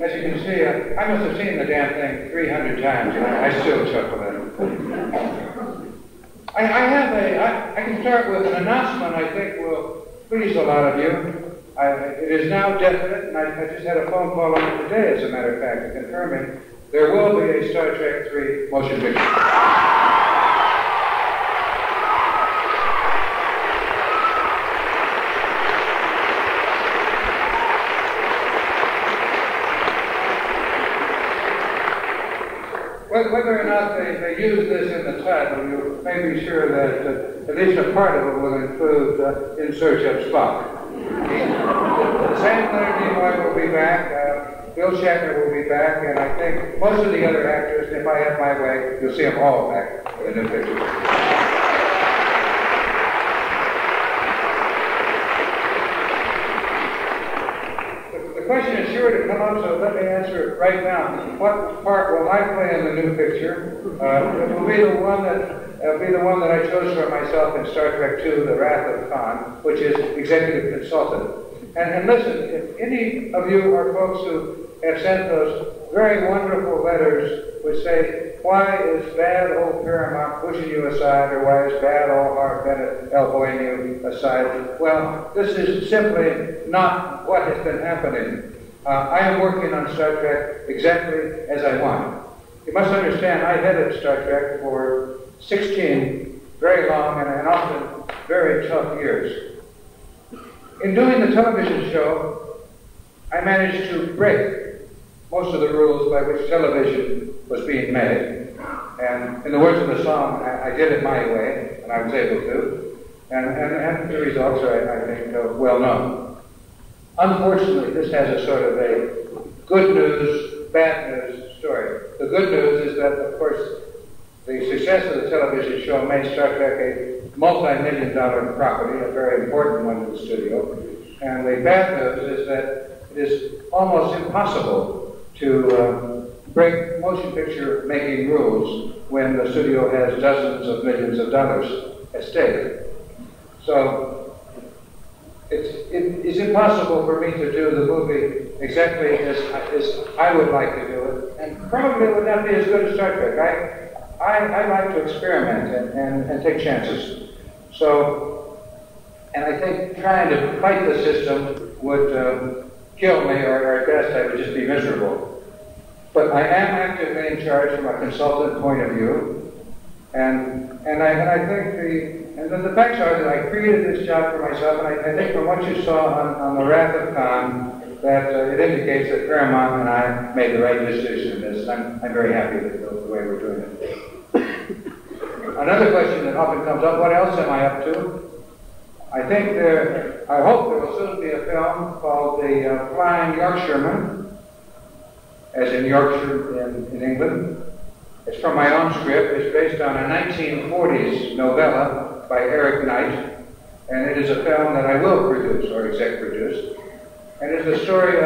As you can see, I must have seen the damn thing 300 times, and I still chuckle at it. I can start with an announcement I think will please a lot of you. It is now definite, and I just had a phone call on it today, as a matter of fact, confirming there will be a Star Trek III motion picture. Whether or not they use this in the title, you may be sure that at least a part of it will include In Search of Spock. Sam Leonard Nimoy will be back, Bill Shatner will be back, and I think most of the other actors, if I have my way, you'll see them all back in the new picture. The question is sure to come up, so let me answer it right now. What part will I play in the new picture? It will be the one that I chose for myself in Star Trek II: The Wrath of Khan, which is executive consultant. And listen, if any of you are folks who have sent those very wonderful letters which say, why is bad old Paramount pushing you aside, or why is bad old Harv Bennett elbowing you aside? Well, this is simply not what has been happening. I am working on Star Trek exactly as I want. You must understand, I headed Star Trek for 16 very long and often very tough years. In doing the television show, I managed to break most of the rules by which television was being made. And in the words of the song, I did it my way, and I was able to. And the results are, I think, well known. Unfortunately, this has a sort of a good news, bad news story. The good news is that, of course, the success of the television show made Star Trek a multi-million-dollar property, a very important one in the studio. And the bad news is that it is almost impossible to break motion picture making rules when the studio has dozens of millions of dollars at stake. So it's impossible for me to do the movie exactly as I would like to do it, and probably it would not be as good as Star Trek. I like to experiment and take chances. So, and I think trying to fight the system would kill me, or at best I would just be miserable. But I am actively in charge from a consultant point of view, and I think the facts are that I created this job for myself, and I think from what you saw on The Wrath of Khan, that it indicates that Paramount and I made the right decision in this. I'm very happy with the way we're doing it. Another question that often comes up, what else am I up to? I hope there will soon be a film called The Flying Yorkshireman, as in Yorkshire in England. It's from my own script. It's based on a 1940s novella by Eric Knight, and it is a film that I will produce, or exec produce. And it's the story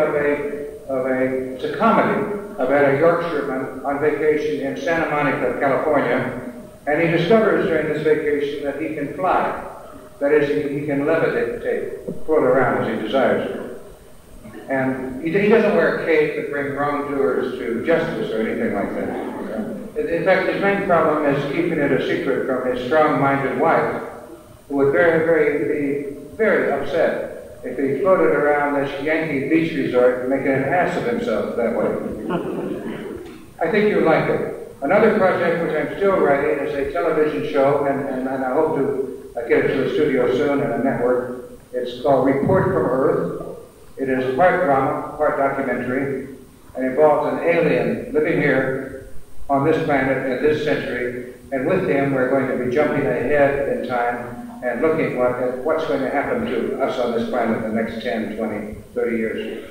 it's a comedy about a Yorkshireman on vacation in Santa Monica, California, and he discovers during this vacation that he can fly. That is, he can levitate, float around as he desires to. And he doesn't wear a cape and bring wrongdoers to justice or anything like that. In fact, his main problem is keeping it a secret from his strong-minded wife, who would be very upset if he floated around this Yankee beach resort making an ass of himself that way. I think you'll like it. Another project which I'm still writing is a television show, and I hope to get it to a studio soon and a network. It's called Report from Earth. It is part drama, part documentary, and involves an alien living here on this planet in this century, and with him we're going to be jumping ahead in time and looking at what's going to happen to us on this planet in the next 10, 20, 30 years.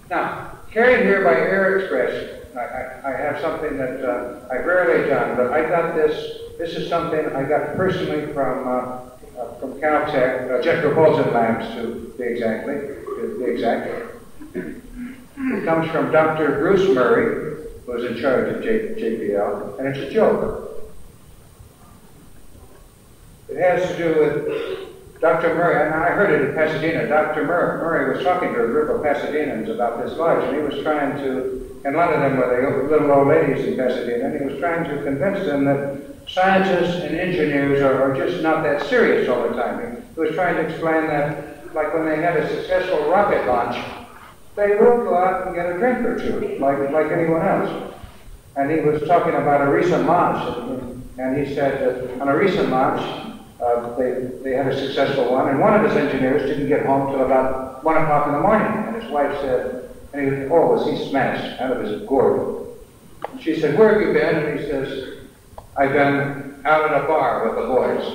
Now, carried here by Air Express, I have something that I've rarely done, but I got this. This is something I got personally from Caltech, Jet Propulsion Labs to be exact. It comes from Dr. Bruce Murray, who is in charge of JPL, and it's a joke. It has to do with Dr. Murray, and I heard it in Pasadena, Dr. Murray was talking to a group of Pasadenans about this lodge, and he was trying to, and a lot of them were the little old ladies in Pasadena, and he was trying to convince them that scientists and engineers are just not that serious all the time. He was trying to explain that, like when they had a successful rocket launch, they will go out and get a drink or two, like anyone else. And he was talking about a recent launch, and he said that on a recent launch, they had a successful one, and one of his engineers didn't get home till about 1 o'clock in the morning, and his wife said, and he was, oh, was he smashed out of his gourd. And she said, where have you been? And he says, I've been out at a bar with the boys.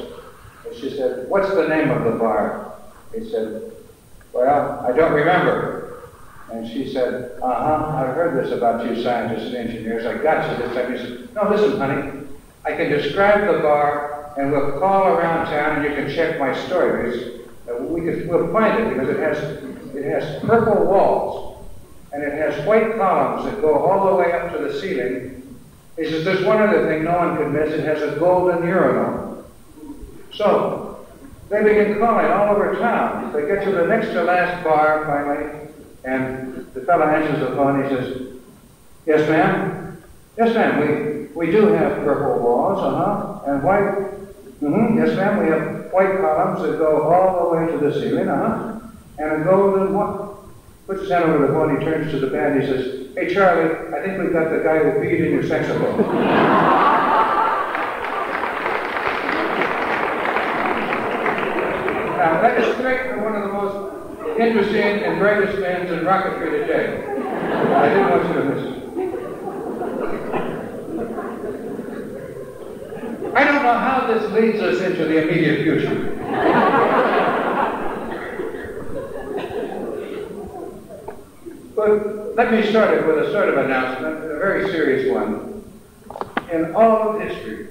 And she said, what's the name of the bar? He said, well, I don't remember. And she said, I've heard this about you scientists and engineers. I got you this time. He said, no, listen, honey, I can describe the bar, and we'll call around town, and you can check my story, because we'll find it, because it has purple walls, and it has white columns that go all the way up to the ceiling. He says, there's one other thing no one could miss. It has a golden urinal. So they begin calling all over town. They get to the next to last bar, finally, and the fellow answers the phone. He says, yes, ma'am. Yes, ma'am, we do have purple walls, and white. Yes, ma'am, we have white columns that go all the way to the ceiling, and a golden one. Puts his hand over the phone, he turns to the band, he says, hey, Charlie, I think we've got the guy who peed in your saxophone. Now, that is straight from one of the most interesting and greatest bands in rocketry today. I didn't want you to miss it. I don't know how this leads us into the immediate future. But let me start it with a sort of announcement, a very serious one. In all of history,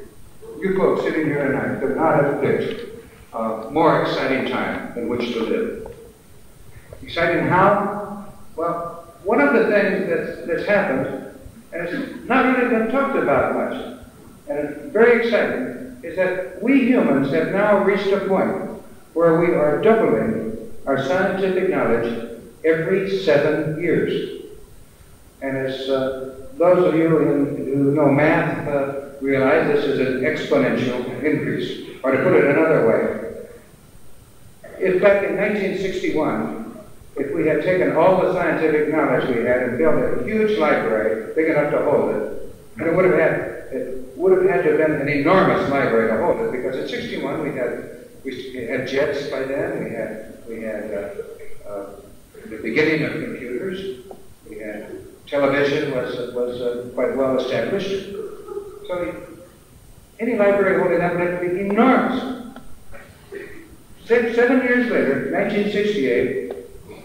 you folks sitting here tonight could not have picked a more exciting time in which to live. Exciting how? Well, one of the things that's happened, and it's not really been talked about much, and it's very exciting, is that we humans have now reached a point where we are doubling our scientific knowledge every 7 years. And as those of you who know math realize, this is an exponential increase. Or to put it another way, if back in 1961, if we had taken all the scientific knowledge we had and built a huge library big enough to hold it, and it would have had to have been an enormous library to hold it, because in '61 we had jets by then, we had the beginning of computers, we had television was quite well established. So any library holding that would have to be enormous. 7 years later, 1968,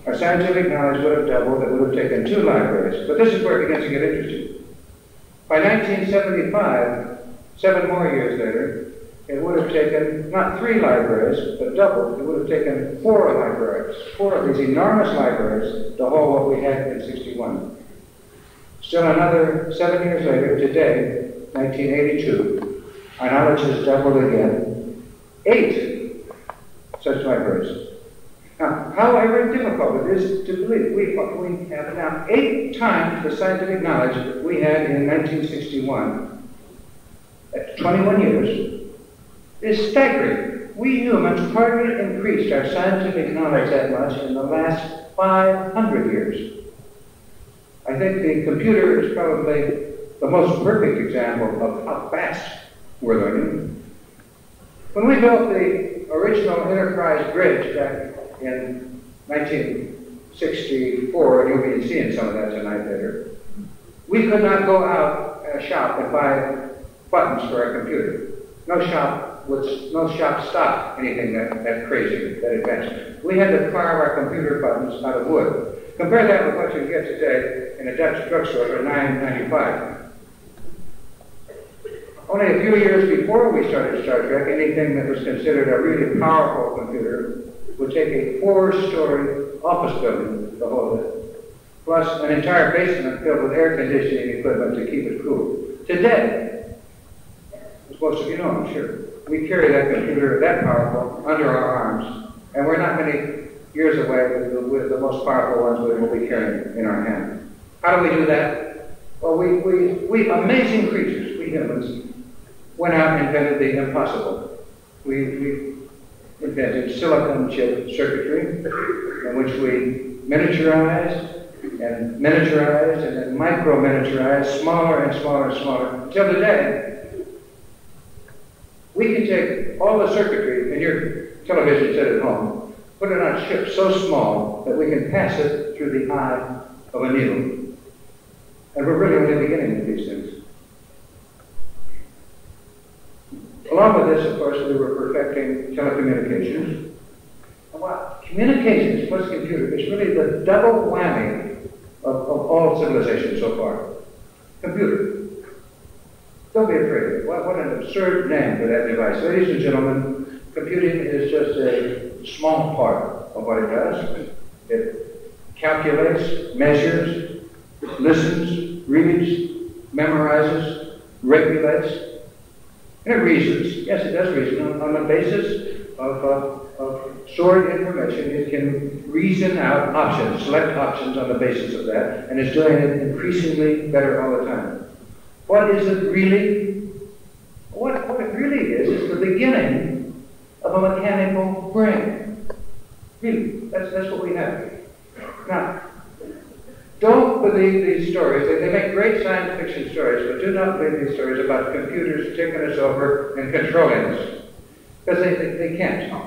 our scientific knowledge would have doubled. It would have taken 2 libraries. But this is where it begins to get interesting. By 1975, 7 more years later, it would have taken not 3 libraries, but doubled. It would have taken 4 libraries, 4 of these enormous libraries to hold what we had in '61. Still another 7 years later, today, 1982, our knowledge has doubled again. 8 such libraries. Now, however difficult it is to believe, we have now 8 times the scientific knowledge we had in 1961. At 21 years, is staggering. We humans hardly increased our scientific knowledge that much in the last 500 years. I think the computer is probably the most perfect example of how fast we're learning. When we built the original Enterprise bridge back in 1964, and you'll be seeing some of that tonight later, we could not go out in a shop and buy buttons for our computer. No shop stopped anything that crazy, that advanced. We had to carve our computer buttons out of wood. Compare that with what you get today in a Dutch drugstore for $9.95. Only a few years before we started Star Trek, anything that was considered a really powerful computer would take a 4-story office building to hold it, plus an entire basement filled with air conditioning equipment to keep it cool. Today, as most of you know, I'm sure, we carry that computer, that powerful, under our arms, and we're not many years away with the most powerful ones we will be carrying in our hand. How do we do that? Well, we amazing creatures, we humans, went out and invented the impossible. We invented silicon chip circuitry, in which we miniaturized and then micro-miniaturized, smaller and smaller and smaller, until today, we can take all the circuitry in your television set at home, put it on a chip so small that we can pass it through the eye of a needle. And we're really only beginning with these things. Along with this, of course, we were perfecting telecommunications. And what communications plus computer is really the double whammy of all civilization so far. Computer. Don't be afraid. What an absurd name for that device. Ladies and gentlemen, computing is just a small part of what it does. It calculates, measures, listens, reads, memorizes, regulates, and it reasons. Yes, it does reason. On the basis of stored information, it can reason out options, select options on the basis of that, and is doing it increasingly better all the time. What is it really? What it really is the beginning of a mechanical brain. Really, that's what we have. Now, don't believe these stories. They make great science fiction stories, but do not believe these stories about computers taking us over and controlling us. Because they can't.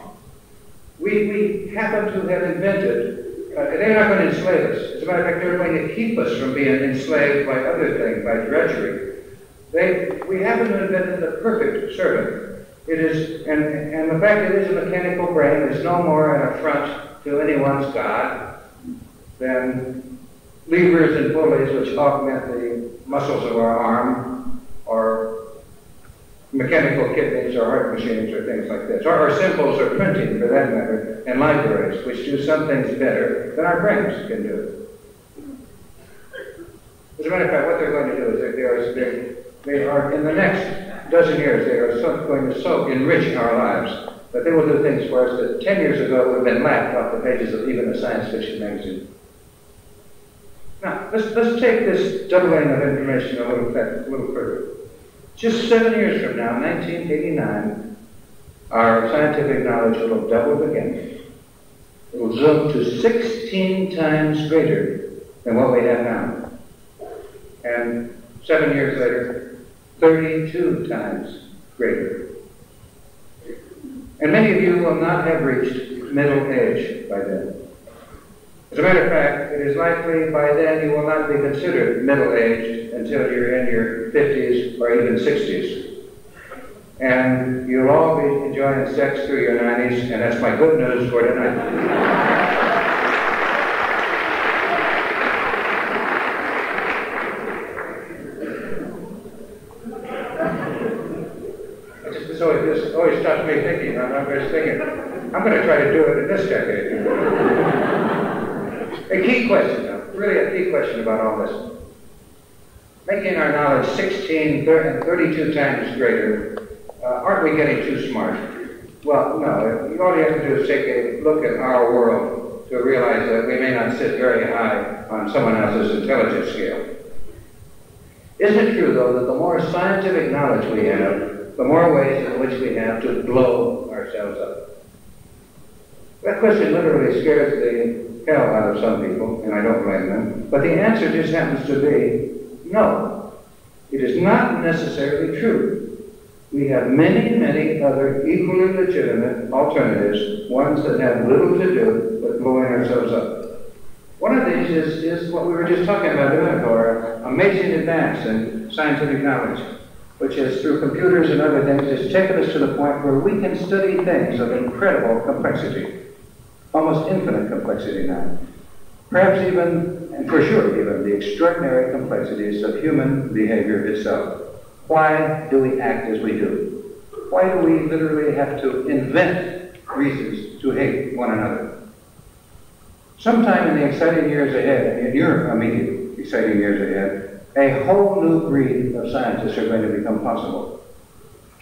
We happen to have invented, they're not going to enslave us. As a matter of fact, they're going to keep us from being enslaved by other things, by drudgery. We happen to have invented the perfect servant. It is, and the fact that it is a mechanical brain is no more an affront to anyone's God than levers and pulleys which augment the muscles of our arm, or mechanical kidneys or heart machines or things like this, or symbols or printing for that matter, and libraries which do some things better than our brains can do. As a matter of fact, what they're going to do is they are in the next dozen years, they are going to so enrich our lives that they will do things for us that 10 years ago would have been laughed off the pages of even a science fiction magazine. Now, let's take this doubling of information a little further. Just 7 years from now, 1989, our scientific knowledge will have doubled again. It will zoom to 16 times greater than what we have now. And 7 years later, 32 times greater. And many of you will not have reached middle age by then. As a matter of fact, it is likely by then you will not be considered middle-aged until you're in your 50s or even 60s. And you'll all be enjoying sex through your 90s, and that's my good news for tonight. This always stops me thinking. I'm just thinking, I'm going to try to do it in this decade. A key question, though, really a key question about all this. Making our knowledge 16 and 32 times greater, aren't we getting too smart? Well, no. All you have to do is take a look at our world to realize that we may not sit very high on someone else's intelligence scale. Isn't it true, though, that the more scientific knowledge we have, the more ways in which we have to blow ourselves up? That question literally scares the hell out of some people, and I don't blame them. But the answer just happens to be no. It is not necessarily true. We have many, many other equally legitimate alternatives, ones that have little to do with blowing ourselves up. One of these is what we were just talking about a minute ago, our amazing advance in scientific knowledge, which is through computers and other things, has taken us to the point where we can study things of incredible complexity. Almost infinite complexity now. Perhaps even, and for sure even, the extraordinary complexities of human behavior itself. Why do we act as we do? Why do we literally have to invent reasons to hate one another? Sometime in the exciting years ahead, in your immediate exciting years ahead, a whole new breed of scientists are going to become possible.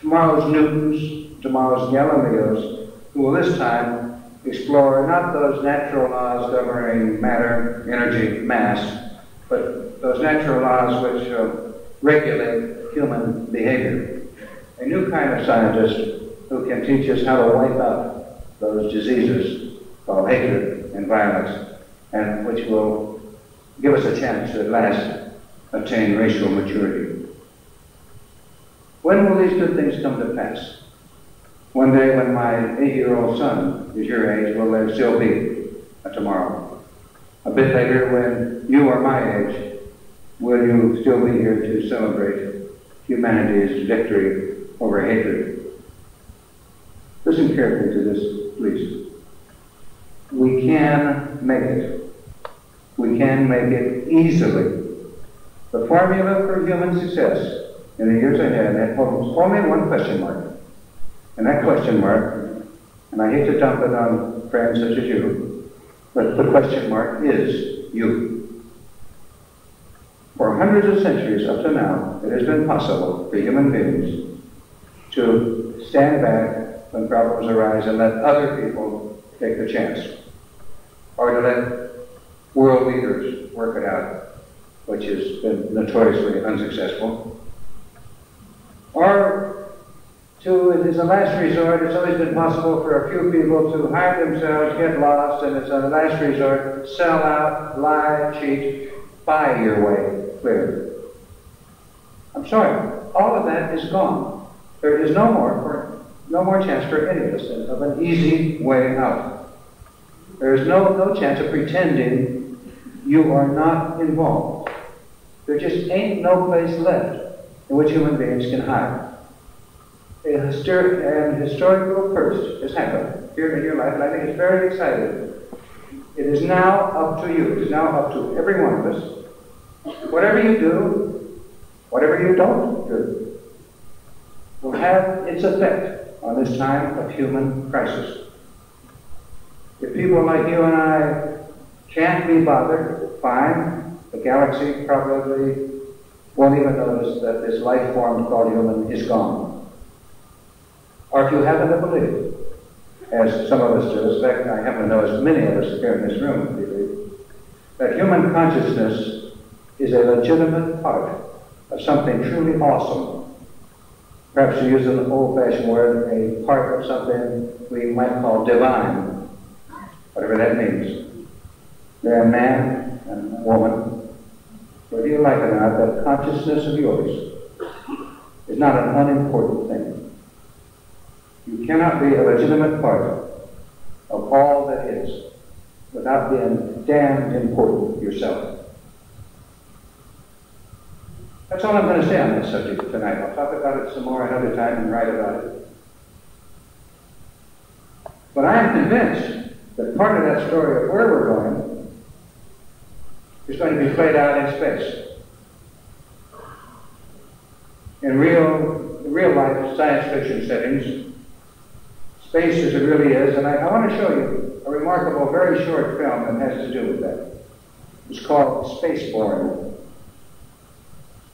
Tomorrow's Newtons, tomorrow's Galileos, who will this time explore not those natural laws governing matter, energy, mass, but those natural laws which regulate human behavior. A new kind of scientist who can teach us how to wipe out those diseases called hatred and violence, and which will give us a chance to at last attain racial maturity. When will these good things come to pass? One day when my 8-year-old son is your age, will there still be a tomorrow? A bit later, when you are my age, will you still be here to celebrate humanity's victory over hatred? Listen carefully to this, please. We can make it. We can make it easily. The formula for human success in the years ahead holds only one question mark. And that question mark, and I hate to dump it on friends such as you, but the question mark is you. For hundreds of centuries up to now, it has been possible for human beings to stand back when problems arise and let other people take the chance, or to let world leaders work it out, which has been notoriously unsuccessful, or to, as a last resort, it's always been possible for a few people to hide themselves, get lost, and as a last resort, sell out, lie, cheat, buy your way clear. I'm sorry, all of that is gone. There is no more chance for any of us of an easy way out. There is no chance of pretending you are not involved. There just ain't no place left in which human beings can hide. An historical first has happened here in your life, and I think it's very exciting. It is now up to you. It is now up to every one of us. Whatever you do, whatever you don't do, will have its effect on this time of human crisis. If people like you and I can't be bothered, fine. The galaxy probably won't even notice that this life form called human is gone. Or if you happen to believe, as some of us do, in fact, I happen to know as many of us here in this room believe, that human consciousness is a legitimate part of something truly awesome. Perhaps to use an old-fashioned word, a part of something we might call divine, whatever that means. They're a man and a woman, whether you like it or not, that consciousness of yours is not an unimportant thing. You cannot be a legitimate part of all that is without being damned important yourself. That's all I'm going to say on this subject tonight. I'll talk about it some more another time and write about it. But I am convinced that part of that story of where we're going is going to be played out in space. In real life science fiction settings, space as it really is, and I want to show you a remarkable, very short film that has to do with that. It's called Spaceborne.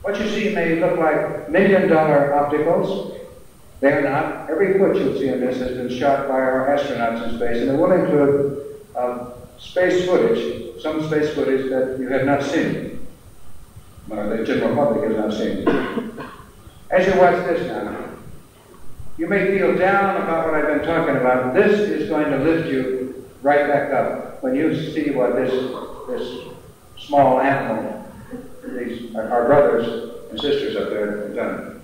What you see may look like $1 million opticals. They're not. Every foot you'll see in this has been shot by our astronauts in space, and it will include space footage, some space footage that you have not seen, or the general public has not seen. As you watch this now, you may feel down about what I've been talking about. This is going to lift you right back up when you see what this small animal, these our brothers and sisters up there have done.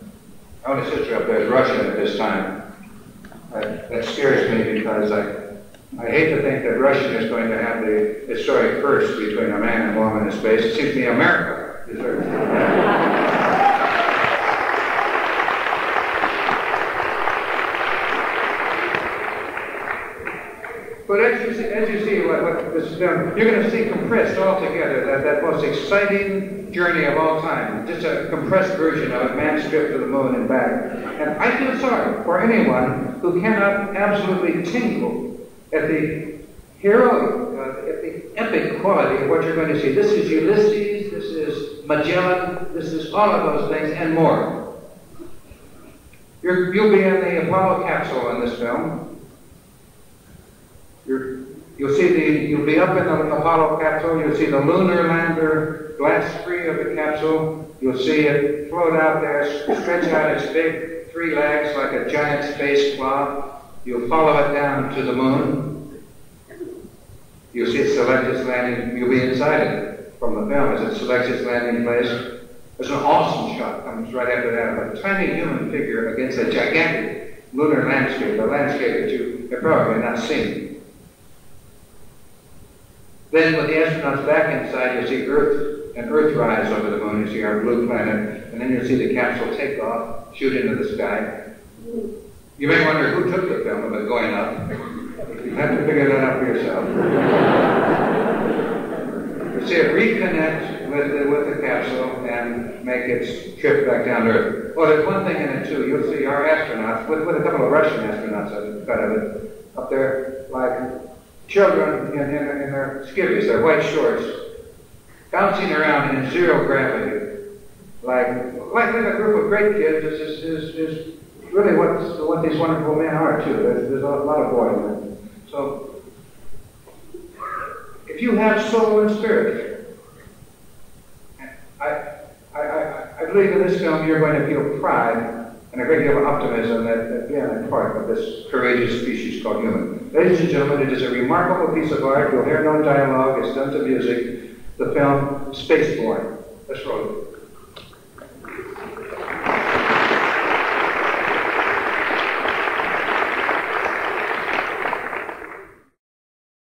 My only sister up there is Russian at this time. That scares me because I hate to think that Russia is going to have the historic first between a man and a woman in space. It seems to me America deserves it. But as you see what this is doing, you're going to see compressed all together that most exciting journey of all time. Just a compressed version of it, man stripped to the moon and back. And I feel sorry for anyone who cannot absolutely tingle at the heroic, at the epic quality of what you're going to see. This is Ulysses, this is Magellan, this is all of those things and more. You'll be in the Apollo capsule in this film. You'll be up in the Apollo capsule. You'll see the lunar lander blast free of the capsule. You'll see it float out there, stretch out its big 3 legs like a giant space claw. You'll follow it down to the moon. You'll see it select its landing. You'll be inside it from the film as it selects its landing place. There's an awesome shot comes right after that of a tiny human figure against a gigantic lunar landscape, a landscape that you have probably not seen. Then with the astronauts back inside, you'll see Earth and Earthrise over the moon. You see our blue planet, and then you'll see the capsule take off, shoot into the sky. You may wonder who took the film of it going up. You have to figure that out for yourself. You'll see it reconnect with the capsule and make its trip back down to Earth. Well, there's one thing in it too. You'll see our astronauts, with a couple of Russian astronauts out of it, up there, like children in their skivvies, their white shorts, bouncing around in 0 gravity, like a group of great kids is really what these wonderful men are too. There's a lot of boys in it. So, if you have soul and spirit, I believe in this film you're going to feel pride and a great deal of optimism that being a part of this courageous species called human. Ladies and gentlemen, it is a remarkable piece of art. You'll hear no dialogue. It's done to music. The film Spaceborne. Let's roll it.